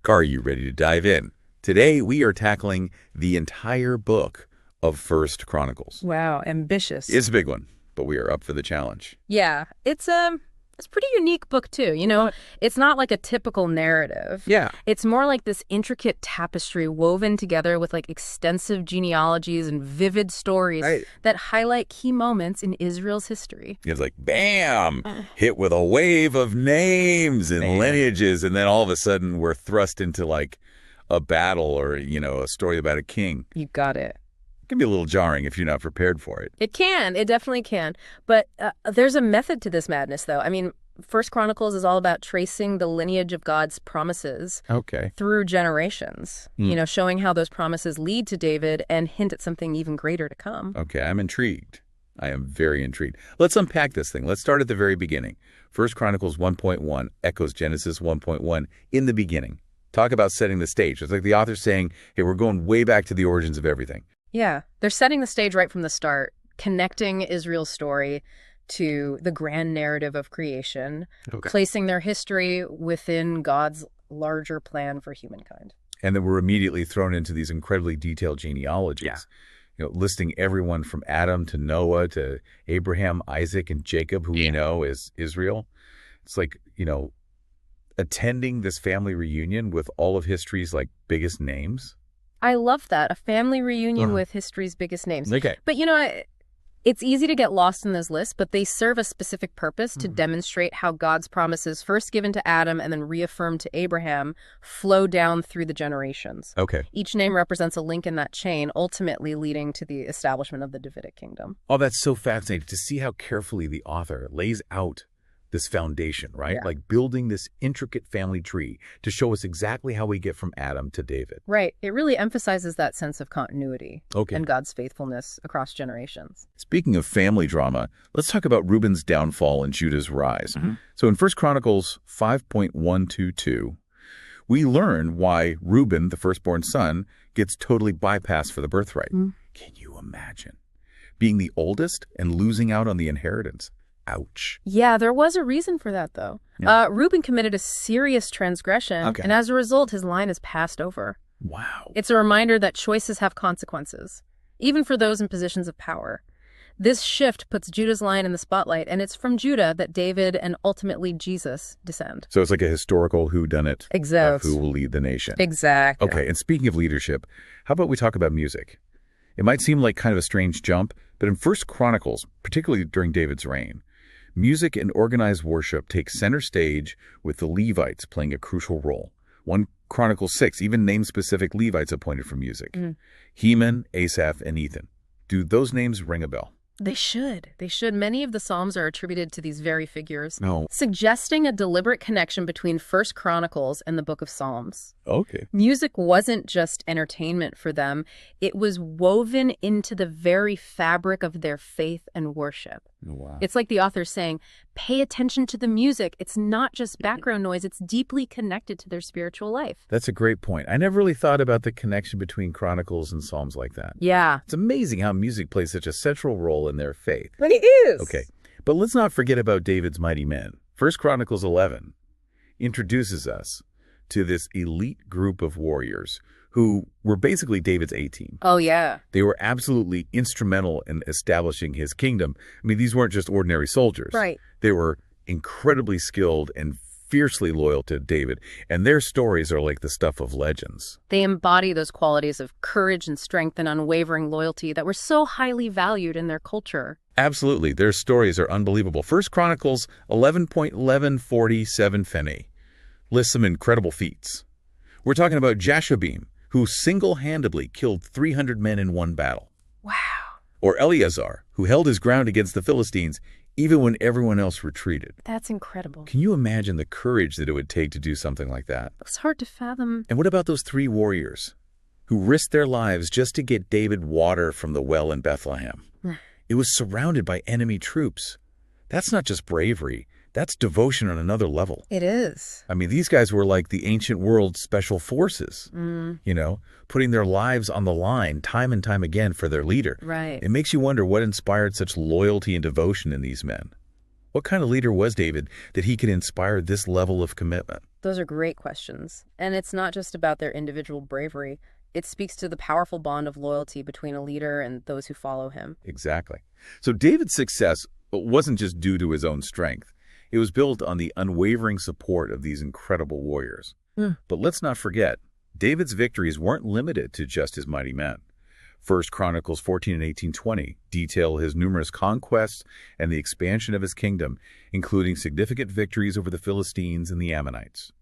Are you ready to dive in? Today, we are tackling the entire book of First Chronicles. Wow, ambitious. It's a big one, but we are up for the challenge. Yeah, it's a pretty unique book too. It's not like a typical narrative. Yeah. It's more like this intricate tapestry woven together with like extensive genealogies and vivid stories that highlight key moments in Israel's history. It's like, bam, hit with a wave of names and lineages, and then all of a sudden we're thrust into like a battle or, a story about a king. You got it. It can be a little jarring if you're not prepared for it. It can. It definitely can. But there's a method to this madness, though. I mean, First Chronicles is all about tracing the lineage of God's promises through generations, showing how those promises lead to David and hint at something even greater to come. Okay, I'm intrigued. I am very intrigued. Let's unpack this thing. Let's start at the very beginning. First Chronicles 1.1 echoes Genesis 1.1 in the beginning. Talk about setting the stage. It's like the author saying, hey, we're going way back to the origins of everything. Yeah, they're setting the stage right from the start, connecting Israel's story to the grand narrative of creation, placing their history within God's larger plan for humankind. And then we're immediately thrown into these incredibly detailed genealogies, listing everyone from Adam to Noah to Abraham, Isaac, and Jacob, who we know is Israel. It's like, attending this family reunion with all of history's biggest names. I love that. A family reunion with history's biggest names. Okay. But, it's easy to get lost in this list, but they serve a specific purpose to demonstrate how God's promises, first given to Adam and then reaffirmed to Abraham, flow down through the generations. Okay. Each name represents a link in that chain, ultimately leading to the establishment of the Davidic kingdom. Oh, that's so fascinating to see how carefully the author lays out this foundation, right? Yeah. Like building this intricate family tree to show us exactly how we get from Adam to David. Right. It really emphasizes that sense of continuity and God's faithfulness across generations. Speaking of family drama, let's talk about Reuben's downfall and Judah's rise. So in 1 Chronicles 5.122, we learn why Reuben, the firstborn son, gets totally bypassed for the birthright. Can you imagine being the oldest and losing out on the inheritance? Ouch. Yeah, there was a reason for that, though. Yeah. Reuben committed a serious transgression, and as a result, his line is passed over. Wow. It's a reminder that choices have consequences, even for those in positions of power. This shift puts Judah's line in the spotlight, and it's from Judah that David and ultimately Jesus descend. So it's like a historical whodunit of who will lead the nation. Exactly. Okay, and speaking of leadership, how about we talk about music? It might seem like kind of a strange jump, but in 1 Chronicles, particularly during David's reign, music and organized worship take center stage with the Levites playing a crucial role. 1 Chronicles 6 even names specific Levites appointed for music. Heman, Asaph, and Ethan. Do those names ring a bell? They should. They should. Many of the Psalms are attributed to these very figures, No. suggesting a deliberate connection between First Chronicles and the Book of Psalms. Okay. Music wasn't just entertainment for them. It was woven into the very fabric of their faith and worship. Wow. It's like the author saying, pay attention to the music. It's not just background noise. It's deeply connected to their spiritual life. That's a great point. I never really thought about the connection between Chronicles and Psalms like that. Yeah. It's amazing how music plays such a central role in their faith. But it is. Okay, but let's not forget about David's mighty men. 1 Chronicles 11 introduces us to this elite group of warriors who were basically David's A-team. Oh, yeah. They were absolutely instrumental in establishing his kingdom. I mean, these weren't just ordinary soldiers. Right. They were incredibly skilled and fiercely loyal to David, and their stories are like the stuff of legends. They embody those qualities of courage and strength and unwavering loyalty that were so highly valued in their culture. Absolutely. Their stories are unbelievable. 1 Chronicles 11.1147 Fene lists some incredible feats. We're talking about Jashobeam, who single-handedly killed 300 men in one battle. Wow. Or Eleazar, who held his ground against the Philistines even when everyone else retreated. That's incredible. Can you imagine the courage that it would take to do something like that? It's hard to fathom. And what about those 3 warriors who risked their lives just to get David water from the well in Bethlehem? It was surrounded by enemy troops. That's not just bravery. That's devotion on another level. It is. I mean, these guys were like the ancient world special forces, putting their lives on the line time and time again for their leader. Right. It makes you wonder what inspired such loyalty and devotion in these men. What kind of leader was David that he could inspire this level of commitment? Those are great questions. And it's not just about their individual bravery. It speaks to the powerful bond of loyalty between a leader and those who follow him. Exactly. So David's success wasn't just due to his own strength. It was built on the unwavering support of these incredible warriors. But let's not forget, David's victories weren't limited to just his mighty men. 1 Chronicles 14 and 18:20 detail his numerous conquests and the expansion of his kingdom, including significant victories over the Philistines and the Ammonites.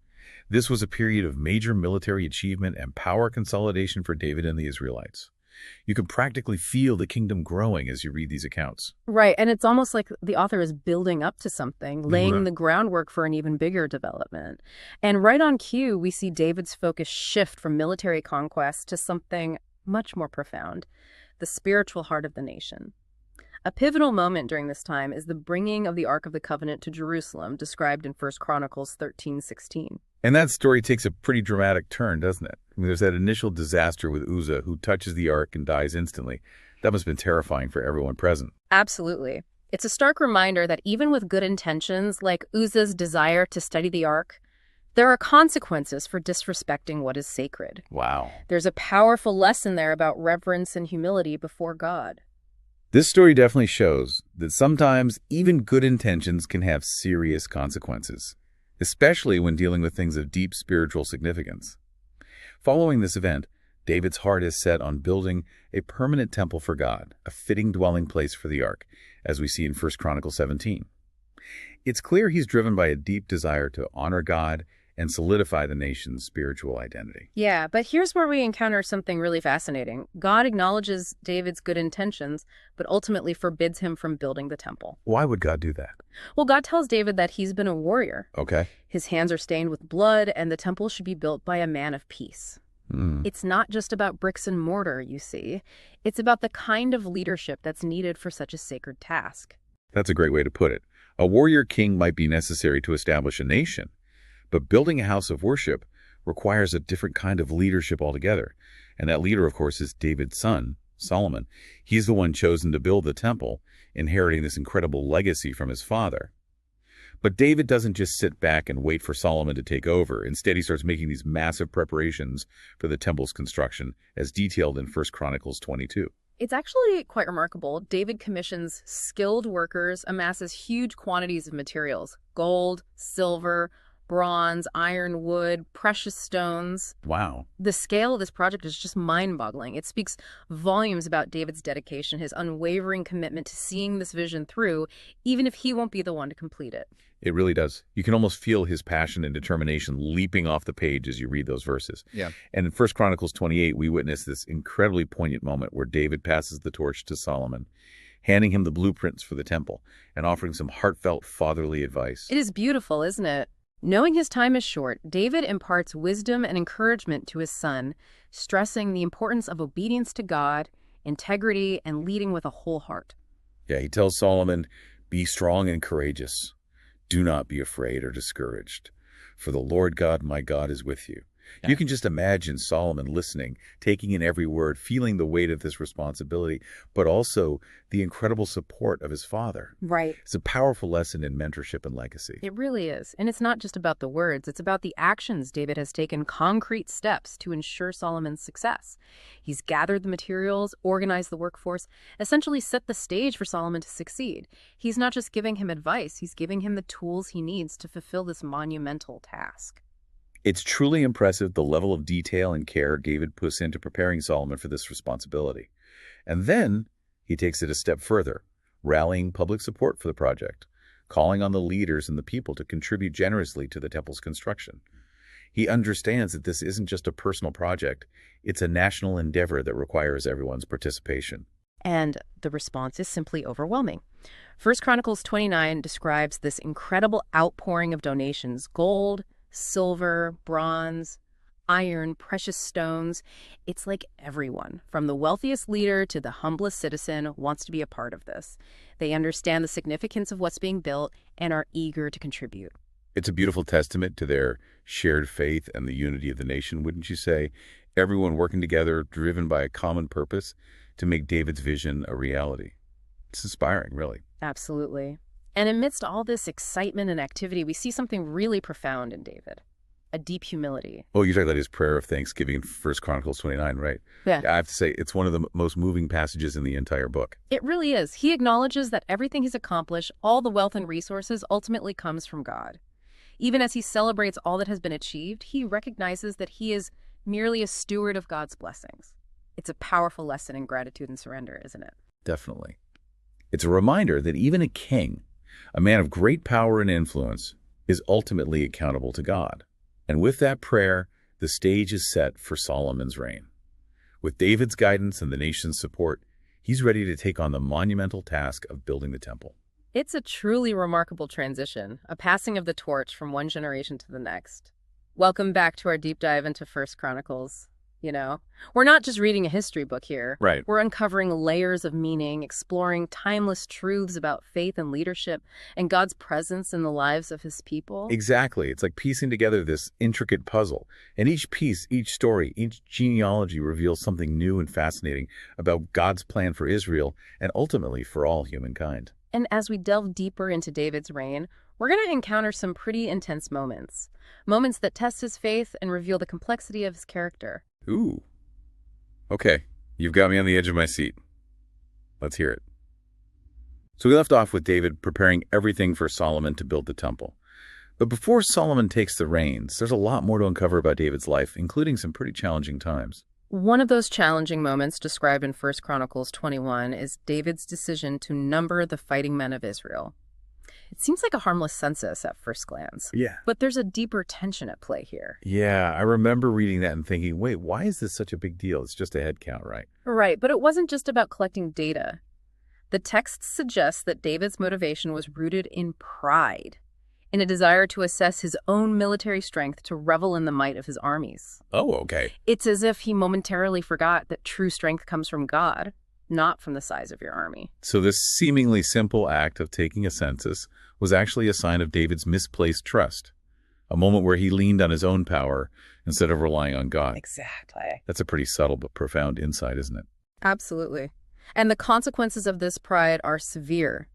This was a period of major military achievement and power consolidation for David and the Israelites. You can practically feel the kingdom growing as you read these accounts. Right, and it's almost like the author is building up to something, laying the groundwork for an even bigger development. And right on cue, we see David's focus shift from military conquest to something much more profound, the spiritual heart of the nation. A pivotal moment during this time is the bringing of the Ark of the Covenant to Jerusalem, described in 1 Chronicles 13:16. And that story takes a pretty dramatic turn, doesn't it? I mean, there's that initial disaster with Uzzah, who touches the ark and dies instantly. That must have been terrifying for everyone present. Absolutely. It's a stark reminder that even with good intentions, like Uzzah's desire to study the Ark, there are consequences for disrespecting what is sacred. Wow. There's a powerful lesson there about reverence and humility before God. This story definitely shows that sometimes even good intentions can have serious consequences, especially when dealing with things of deep spiritual significance. Following this event, David's heart is set on building a permanent temple for God, a fitting dwelling place for the ark, as we see in 1 Chronicles 17. It's clear he's driven by a deep desire to honor God and solidify the nation's spiritual identity. Yeah, but here's where we encounter something really fascinating. God acknowledges David's good intentions, but ultimately forbids him from building the temple. Why would God do that? Well, God tells David that he's been a warrior. Okay. His hands are stained with blood, and the temple should be built by a man of peace. It's not just about bricks and mortar, you see. It's about the kind of leadership that's needed for such a sacred task. That's a great way to put it. A warrior king might be necessary to establish a nation, but building a house of worship requires a different kind of leadership altogether. And that leader, of course, is David's son, Solomon. He's the one chosen to build the temple, inheriting this incredible legacy from his father. But David doesn't just sit back and wait for Solomon to take over. Instead, he starts making these massive preparations for the temple's construction, as detailed in 1 Chronicles 22. It's actually quite remarkable. David commissions skilled workers, amasses huge quantities of materials, gold, silver, bronze, iron, wood, precious stones. Wow. The scale of this project is just mind-boggling. It speaks volumes about David's dedication, his unwavering commitment to seeing this vision through, even if he won't be the one to complete it. It really does. You can almost feel his passion and determination leaping off the page as you read those verses. Yeah. And in 1 Chronicles 28, we witness this incredibly poignant moment where David passes the torch to Solomon, handing him the blueprints for the temple and offering some heartfelt fatherly advice. It is beautiful, isn't it? Knowing his time is short, David imparts wisdom and encouragement to his son, stressing the importance of obedience to God, integrity, and leading with a whole heart. Yeah, he tells Solomon, "Be strong and courageous. Do not be afraid or discouraged, for the Lord God, my God, is with you." Yeah. You can just imagine Solomon listening, taking in every word, feeling the weight of this responsibility, but also the incredible support of his father. Right. It's a powerful lesson in mentorship and legacy. It really is. And it's not just about the words. It's about the actions David has taken, concrete steps to ensure Solomon's success. He's gathered the materials, organized the workforce, essentially set the stage for Solomon to succeed. He's not just giving him advice, he's giving him the tools he needs to fulfill this monumental task. It's truly impressive the level of detail and care David puts into preparing Solomon for this responsibility. And then he takes it a step further, rallying public support for the project, calling on the leaders and the people to contribute generously to the temple's construction. He understands that this isn't just a personal project, it's a national endeavor that requires everyone's participation. And the response is simply overwhelming. 1 Chronicles 29 describes this incredible outpouring of donations: gold, silver, bronze, iron, precious stones. It's like everyone, from the wealthiest leader to the humblest citizen, wants to be a part of this. They understand the significance of what's being built and are eager to contribute. It's a beautiful testament to their shared faith and the unity of the nation, wouldn't you say? Everyone working together, driven by a common purpose to make David's vision a reality. It's inspiring, really. Absolutely. And amidst all this excitement and activity, we see something really profound in David, a deep humility. Oh, you're talking about his prayer of thanksgiving in 1 Chronicles 29, right? Yeah. I have to say, it's one of the most moving passages in the entire book. It really is. He acknowledges that everything he's accomplished, all the wealth and resources, ultimately comes from God. Even as he celebrates all that has been achieved, he recognizes that he is merely a steward of God's blessings. It's a powerful lesson in gratitude and surrender, isn't it? Definitely. It's a reminder that even a king, a man of great power and influence, is ultimately accountable to God. And with that prayer, the stage is set for Solomon's reign. With David's guidance and the nation's support, he's ready to take on the monumental task of building the temple. It's a truly remarkable transition, a passing of the torch from one generation to the next. Welcome back to our deep dive into 1 Chronicles. We're not just reading a history book here. Right. We're uncovering layers of meaning, exploring timeless truths about faith and leadership and God's presence in the lives of his people. Exactly. It's like piecing together this intricate puzzle. And each piece, each story, each genealogy reveals something new and fascinating about God's plan for Israel and ultimately for all humankind. And as we delve deeper into David's reign, we're going to encounter some pretty intense moments. Moments that test his faith and reveal the complexity of his character. Ooh. Okay, you've got me on the edge of my seat. Let's hear it. So we left off with David preparing everything for Solomon to build the temple. But before Solomon takes the reins, there's a lot more to uncover about David's life, including some pretty challenging times. One of those challenging moments described in 1 Chronicles 21 is David's decision to number the fighting men of Israel. It seems like a harmless census at first glance. Yeah. But there's a deeper tension at play here. Yeah, I remember reading that and thinking, wait, why is this such a big deal? It's just a head count, right? Right, but it wasn't just about collecting data. The text suggests that David's motivation was rooted in pride, in a desire to assess his own military strength to revel in the might of his armies. Oh, okay. It's as if he momentarily forgot that true strength comes from God, not from the size of your army. So this seemingly simple act of taking a census was actually a sign of David's misplaced trust, a moment where he leaned on his own power instead of relying on God. Exactly. That's a pretty subtle but profound insight, isn't it? Absolutely. And the consequences of this pride are severe.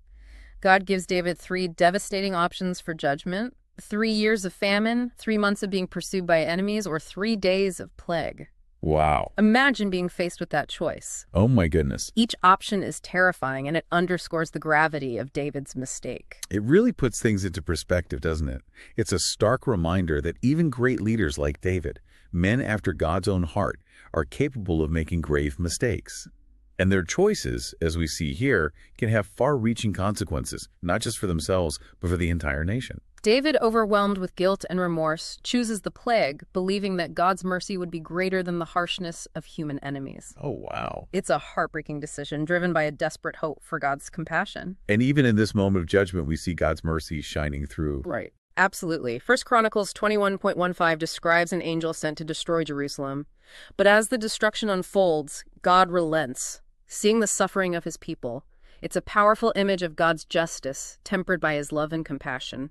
God gives David 3 devastating options for judgment: 3 years of famine, 3 months of being pursued by enemies, or 3 days of plague. Wow. Imagine being faced with that choice. Oh my goodness. Each option is terrifying, and it underscores the gravity of David's mistake. It really puts things into perspective, doesn't it? It's a stark reminder that even great leaders like David, men after God's own heart, are capable of making grave mistakes. And their choices, as we see here, can have far-reaching consequences, not just for themselves, but for the entire nation. David, overwhelmed with guilt and remorse, chooses the plague, believing that God's mercy would be greater than the harshness of human enemies. Oh, wow. It's a heartbreaking decision, driven by a desperate hope for God's compassion. And even in this moment of judgment, we see God's mercy shining through. Right. Absolutely. 1 Chronicles 21.15 describes an angel sent to destroy Jerusalem. But as the destruction unfolds, God relents, seeing the suffering of his people. It's a powerful image of God's justice, tempered by his love and compassion.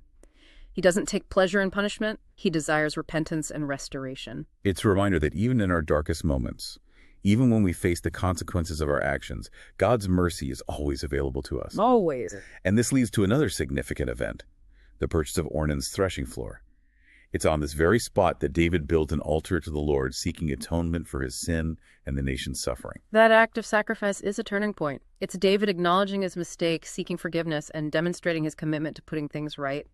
He doesn't take pleasure in punishment. He desires repentance and restoration. It's a reminder that even in our darkest moments, even when we face the consequences of our actions, God's mercy is always available to us. Always. And this leads to another significant event, the purchase of Ornan's threshing floor. It's on this very spot that David built an altar to the Lord, seeking atonement for his sin and the nation's suffering. That act of sacrifice is a turning point. It's David acknowledging his mistake, seeking forgiveness, and demonstrating his commitment to putting things right.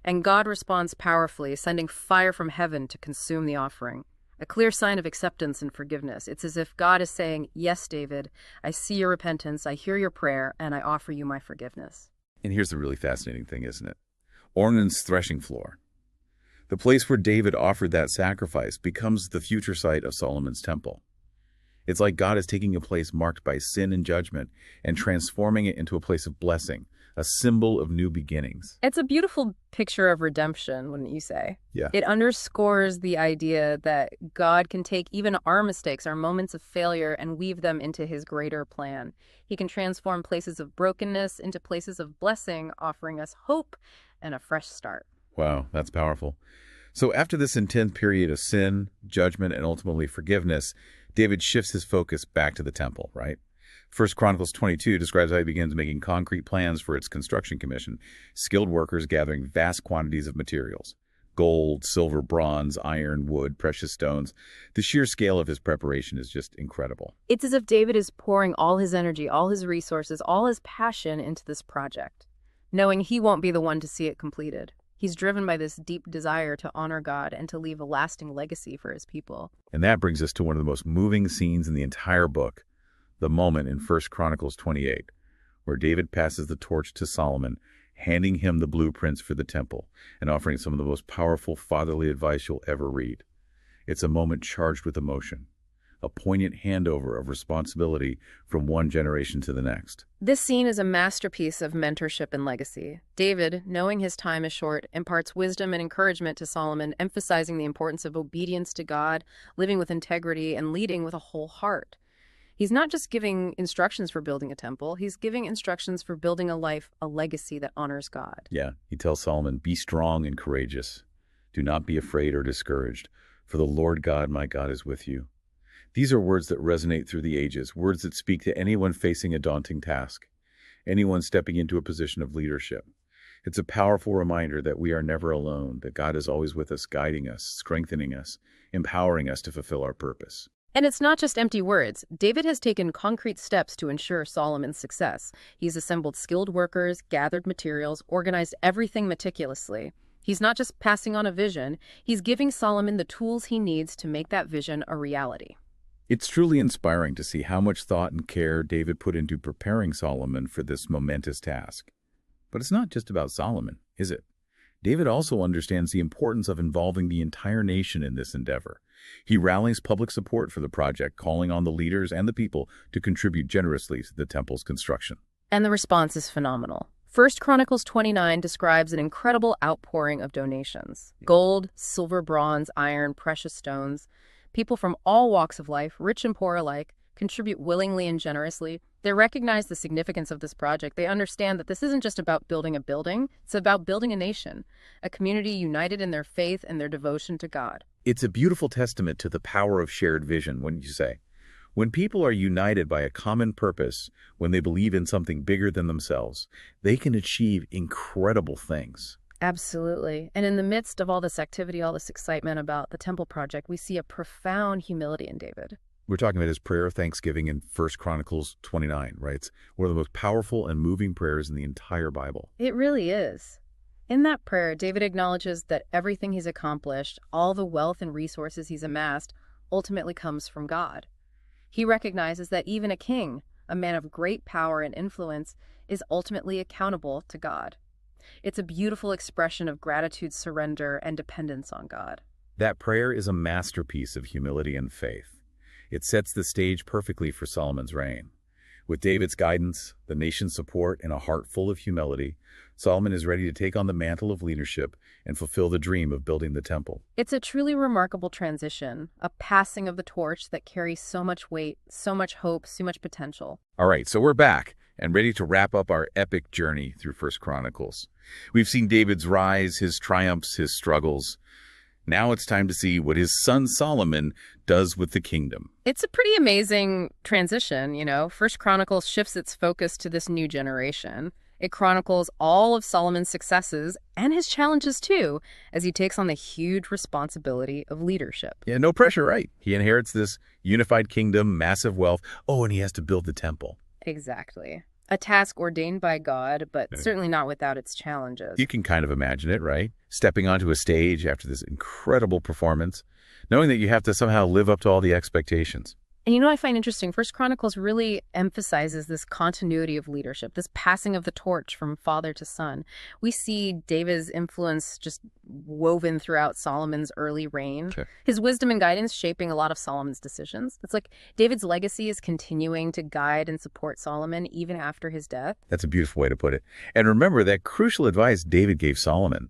And God responds powerfully, sending fire from heaven to consume the offering. A clear sign of acceptance and forgiveness. It's as if God is saying, yes, David, I see your repentance, I hear your prayer, and I offer you my forgiveness. And here's the really fascinating thing, isn't it? Ornan's threshing floor, the place where David offered that sacrifice, becomes the future site of Solomon's temple. It's like God is taking a place marked by sin and judgment and transforming it into a place of blessing, a symbol of new beginnings. It's a beautiful picture of redemption, wouldn't you say? Yeah. It underscores the idea that God can take even our mistakes, our moments of failure, and weave them into his greater plan. He can transform places of brokenness into places of blessing, offering us hope and a fresh start. Wow, that's powerful. So after this intense period of sin, judgment, and ultimately forgiveness, David shifts his focus back to the temple, right? First Chronicles 22 describes how he begins making concrete plans for its construction commission, skilled workers gathering vast quantities of materials. Gold, silver, bronze, iron, wood, precious stones. The sheer scale of his preparation is just incredible. It's as if David is pouring all his energy, all his resources, all his passion into this project, knowing he won't be the one to see it completed. He's driven by this deep desire to honor God and to leave a lasting legacy for his people. And that brings us to one of the most moving scenes in the entire book, the moment in First Chronicles 28, where David passes the torch to Solomon, handing him the blueprints for the temple and offering some of the most powerful fatherly advice you'll ever read. It's a moment charged with emotion, a poignant handover of responsibility from one generation to the next. This scene is a masterpiece of mentorship and legacy. David, knowing his time is short, imparts wisdom and encouragement to Solomon, emphasizing the importance of obedience to God, living with integrity, and leading with a whole heart. He's not just giving instructions for building a temple, he's giving instructions for building a life, a legacy that honors God. Yeah, he tells Solomon, "Be strong and courageous. Do not be afraid or discouraged, for the Lord God, my God, is with you." These are words that resonate through the ages, words that speak to anyone facing a daunting task, anyone stepping into a position of leadership. It's a powerful reminder that we are never alone, that God is always with us, guiding us, strengthening us, empowering us to fulfill our purpose. And it's not just empty words. David has taken concrete steps to ensure Solomon's success. He's assembled skilled workers, gathered materials, organized everything meticulously. He's not just passing on a vision, he's giving Solomon the tools he needs to make that vision a reality. It's truly inspiring to see how much thought and care David put into preparing Solomon for this momentous task. But it's not just about Solomon, is it? David also understands the importance of involving the entire nation in this endeavor. He rallies public support for the project, calling on the leaders and the people to contribute generously to the temple's construction. And the response is phenomenal. First Chronicles 29 describes an incredible outpouring of donations. Gold, silver, bronze, iron, precious stones. People from all walks of life, rich and poor alike, contribute willingly and generously. They recognize the significance of this project. They understand that this isn't just about building a building, it's about building a nation, a community united in their faith and their devotion to God. It's a beautiful testament to the power of shared vision, wouldn't you say? When people are united by a common purpose, when they believe in something bigger than themselves, they can achieve incredible things. Absolutely. And in the midst of all this activity, all this excitement about the temple project, we see a profound humility in David. We're talking about his prayer of thanksgiving in First Chronicles 29, right? It's one of the most powerful and moving prayers in the entire Bible. It really is. In that prayer, David acknowledges that everything he's accomplished, all the wealth and resources he's amassed, ultimately comes from God. He recognizes that even a king, a man of great power and influence, is ultimately accountable to God. It's a beautiful expression of gratitude, surrender, and dependence on God. That prayer is a masterpiece of humility and faith. It sets the stage perfectly for Solomon's reign. With David's guidance, the nation's support, and a heart full of humility, Solomon is ready to take on the mantle of leadership and fulfill the dream of building the temple. It's a truly remarkable transition, a passing of the torch that carries so much weight, so much hope, so much potential. All right, so we're back and ready to wrap up our epic journey through First Chronicles. We've seen David's rise, his triumphs, his struggles. Now it's time to see what his son Solomon does with the kingdom. It's a pretty amazing transition, you know. First Chronicles shifts its focus to this new generation. It chronicles all of Solomon's successes and his challenges too, as he takes on the huge responsibility of leadership. Yeah, no pressure, right? He inherits this unified kingdom, massive wealth. Oh, and he has to build the temple. Exactly. A task ordained by God, but certainly not without its challenges. You can kind of imagine it, right? Stepping onto a stage after this incredible performance, knowing that you have to somehow live up to all the expectations. And you know what I find interesting? First Chronicles really emphasizes this continuity of leadership, this passing of the torch from father to son. We see David's influence just woven throughout Solomon's early reign. Sure. His wisdom and guidance shaping a lot of Solomon's decisions. It's like David's legacy is continuing to guide and support Solomon even after his death. That's a beautiful way to put it. And remember that crucial advice David gave Solomon.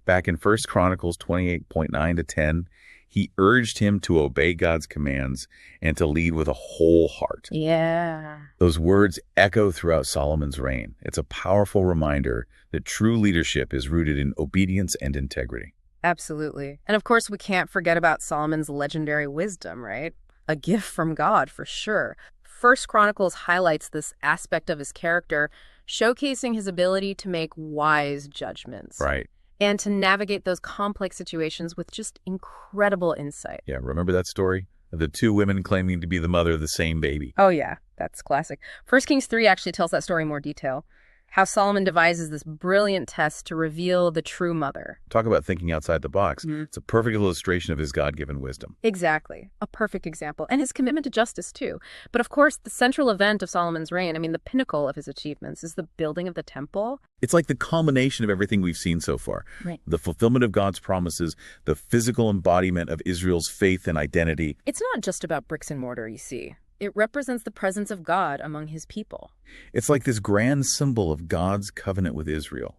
Back in First Chronicles 28:9 to 10, he urged him to obey God's commands and to lead with a whole heart. Yeah. Those words echo throughout Solomon's reign. It's a powerful reminder that true leadership is rooted in obedience and integrity. Absolutely. And of course, we can't forget about Solomon's legendary wisdom, right? A gift from God, for sure. First Chronicles highlights this aspect of his character, showcasing his ability to make wise judgments. Right. And to navigate those complex situations with just incredible insight. Yeah, remember that story? Of the two women claiming to be the mother of the same baby. Oh, yeah, that's classic. 1 Kings 3 actually tells that story in more detail. How Solomon devises this brilliant test to reveal the true mother. Talk about thinking outside the box. It's a perfect illustration of his God-given wisdom. Exactly. A perfect example. And his commitment to justice, too. But of course, the central event of Solomon's reign, the pinnacle of his achievements, is the building of the temple. It's like the culmination of everything we've seen so far. Right. The fulfillment of God's promises, the physical embodiment of Israel's faith and identity. It's not just about bricks and mortar, you see. It represents the presence of God among his people. It's like this grand symbol of God's covenant with Israel,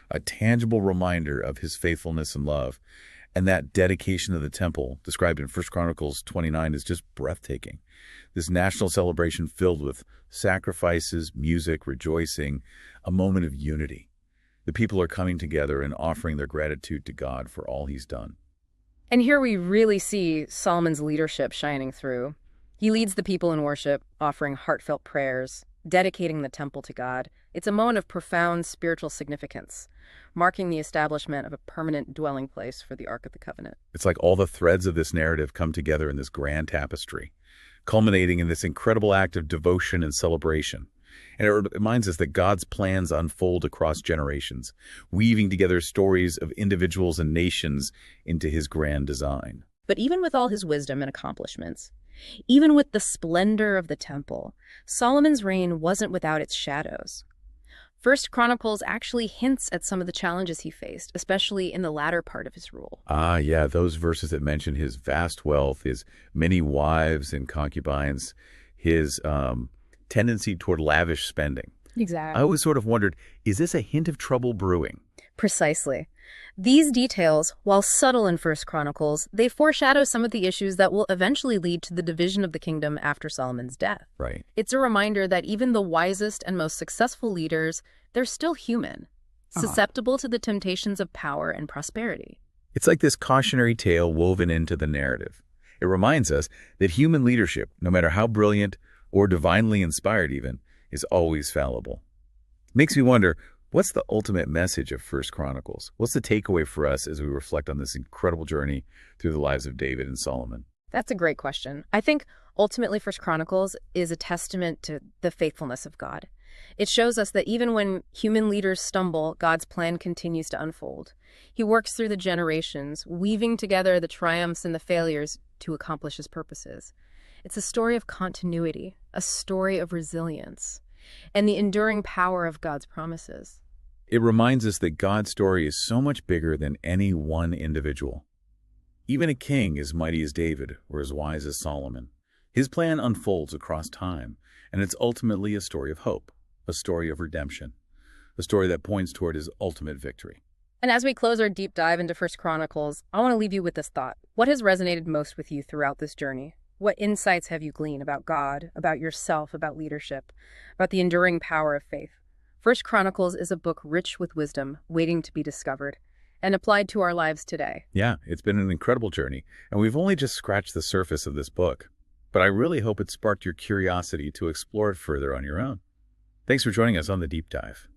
a tangible reminder of his faithfulness and love. And that dedication of the temple, described in 1 Chronicles 29, is just breathtaking. This national celebration filled with sacrifices, music, rejoicing, a moment of unity. The people are coming together and offering their gratitude to God for all he's done. And here we really see Solomon's leadership shining through. He leads the people in worship, offering heartfelt prayers, dedicating the temple to God. It's a moment of profound spiritual significance, marking the establishment of a permanent dwelling place for the Ark of the Covenant. It's like all the threads of this narrative come together in this grand tapestry, culminating in this incredible act of devotion and celebration. And it reminds us that God's plans unfold across generations, weaving together stories of individuals and nations into his grand design. But even with all his wisdom and accomplishments, even with the splendor of the temple, Solomon's reign wasn't without its shadows. 1 Chronicles actually hints at some of the challenges he faced, especially in the latter part of his rule. Ah, yeah, those verses that mention his vast wealth, his many wives and concubines, his tendency toward lavish spending. Exactly. I always sort of wondered, is this a hint of trouble brewing? Precisely. These details, while subtle in 1 Chronicles, they foreshadow some of the issues that will eventually lead to the division of the kingdom after Solomon's death. Right. It's a reminder that even the wisest and most successful leaders, they're still human, susceptible to the temptations of power and prosperity. It's like this cautionary tale woven into the narrative. It reminds us that human leadership, no matter how brilliant or divinely inspired even, is always fallible. Makes me wonder, what's the ultimate message of 1 Chronicles? What's the takeaway for us as we reflect on this incredible journey through the lives of David and Solomon? That's a great question. I think ultimately 1 Chronicles is a testament to the faithfulness of God. It shows us that even when human leaders stumble, God's plan continues to unfold. He works through the generations, weaving together the triumphs and the failures to accomplish his purposes. It's a story of continuity, a story of resilience, and the enduring power of God's promises. It reminds us that God's story is so much bigger than any one individual. Even a king as mighty as David or as wise as Solomon, his plan unfolds across time, and it's ultimately a story of hope, a story of redemption, a story that points toward his ultimate victory. And as we close our deep dive into 1 Chronicles, I want to leave you with this thought. What has resonated most with you throughout this journey? What insights have you gleaned about God, about yourself, about leadership, about the enduring power of faith? 1 Chronicles is a book rich with wisdom, waiting to be discovered, and applied to our lives today. Yeah, it's been an incredible journey, and we've only just scratched the surface of this book. But I really hope it sparked your curiosity to explore it further on your own. Thanks for joining us on The Deep Dive.